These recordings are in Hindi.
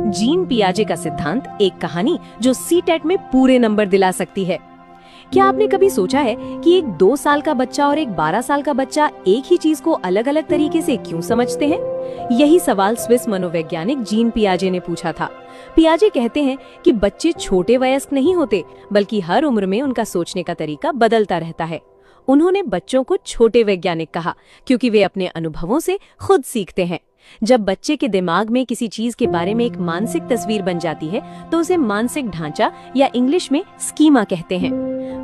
जीन पियाजे का सिद्धांत, एक कहानी जो सीटेट में पूरे नंबर दिला सकती है। क्या आपने कभी सोचा है कि एक 2 साल का बच्चा और एक 12 साल का बच्चा एक ही चीज को अलग अलग तरीके से क्यों समझते हैं? यही सवाल स्विस मनोवैज्ञानिक जीन पियाजे ने पूछा था। पियाजे कहते हैं कि बच्चे छोटे वयस्क नहीं होते, बल्कि हर उम्र में उनका सोचने का तरीका बदलता रहता है। उन्होंने बच्चों को छोटे वैज्ञानिक कहा क्योंकि वे अपने अनुभवों से खुद सीखते हैं। जब बच्चे के दिमाग में किसी चीज के बारे में एक मानसिक तस्वीर बन जाती है तो उसे मानसिक ढांचा या इंग्लिश में स्कीमा कहते हैं।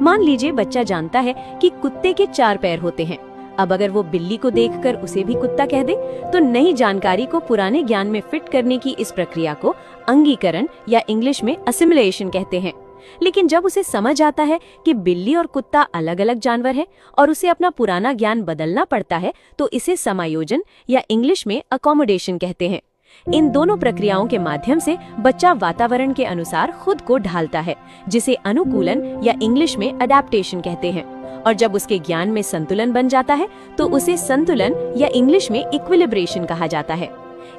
मान लीजिए बच्चा जानता है कि कुत्ते के 4 पैर होते हैं। अब अगर वो बिल्ली को देखकर उसे भी कुत्ता कह दे तो नई जानकारी को पुराने ज्ञान में फिट करने की इस प्रक्रिया को अंगीकरण या इंग्लिश में असिमिलेशन कहते हैं। लेकिन जब उसे समझ आता है कि बिल्ली और कुत्ता अलग अलग जानवर हैं और उसे अपना पुराना ज्ञान बदलना पड़ता है तो इसे समायोजन या इंग्लिश में अकोमोडेशन कहते हैं। इन दोनों प्रक्रियाओं के माध्यम से बच्चा वातावरण के अनुसार खुद को ढालता है, जिसे अनुकूलन या इंग्लिश में अडेप्टेशन कहते हैं। और जब उसके ज्ञान में संतुलन बन जाता है तो उसे संतुलन या इंग्लिश में इक्विलिब्रेशन कहा जाता है।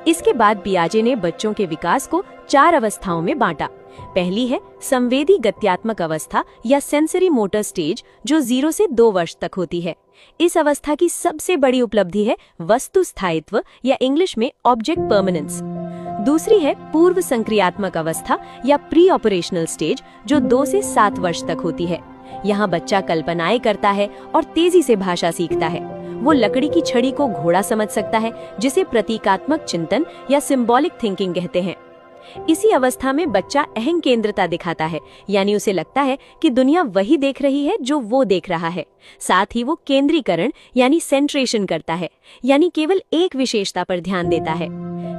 इसके बाद पियाजे ने बच्चों के विकास को 4 अवस्थाओं में बांटा। पहली है संवेदी गत्यात्मक अवस्था या सेंसरी मोटर स्टेज, जो 0 से 2 वर्ष तक होती है। इस अवस्था की सबसे बड़ी उपलब्धि है वस्तु स्थायित्व या इंग्लिश में ऑब्जेक्ट परमानेंस। दूसरी है पूर्व संक्रियात्मक अवस्था या प्री ऑपरेशनल स्टेज, जो 2 से 7 वर्ष तक होती है। यहाँ बच्चा कल्पनाएं करता है और तेजी से भाषा सीखता है। वो लकड़ी की छड़ी को घोड़ा समझ सकता है, जिसे प्रतीकात्मक चिंतन या सिंबॉलिक थिंकिंग कहते हैं। इसी अवस्था में बच्चा अहं केंद्रता दिखाता है, यानी उसे लगता है कि दुनिया वही देख रही है जो वो देख रहा है। साथ ही वो केंद्रीकरण यानी सेंट्रेशन करता है, यानी केवल एक विशेषता पर ध्यान देता है।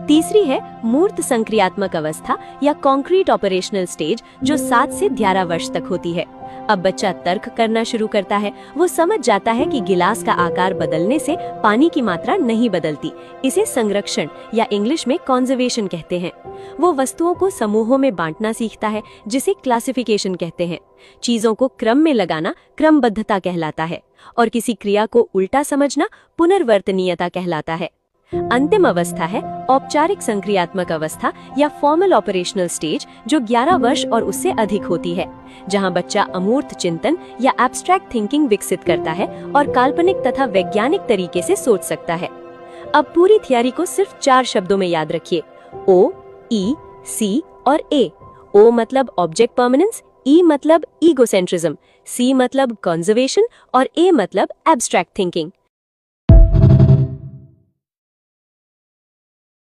तीसरी है मूर्त संक्रियात्मक अवस्था या कॉन्क्रीट ऑपरेशनल स्टेज, जो 7 से 11 वर्ष तक होती है। अब बच्चा तर्क करना शुरू करता है। वो समझ जाता है कि गिलास का आकार बदलने से पानी की मात्रा नहीं बदलती। इसे संरक्षण या इंग्लिश में कंजर्वेशन कहते हैं। वो वस्तुओं को समूहों में बांटना सीखता है, जिसे क्लासिफिकेशन कहते हैं। चीजों को क्रम में लगाना क्रमबद्धता कहलाता है और किसी क्रिया को उल्टा समझना पुनर्वर्तनीयता कहलाता है। अंतिम अवस्था है औपचारिक संक्रियात्मक अवस्था या फॉर्मल ऑपरेशनल स्टेज, जो 11 वर्ष और उससे अधिक होती है, जहां बच्चा अमूर्त चिंतन या एब्स्ट्रैक्ट थिंकिंग विकसित करता है और काल्पनिक तथा वैज्ञानिक तरीके से सोच सकता है। अब पूरी थियरी को सिर्फ 4 शब्दों में याद रखिए: O, E, C और A। O मतलब ऑब्जेक्ट परमानेंस, E मतलब ईगोसेंट्रिज्म, C मतलब कंजर्वेशन और A मतलब एब्स्ट्रैक्ट थिंकिंग।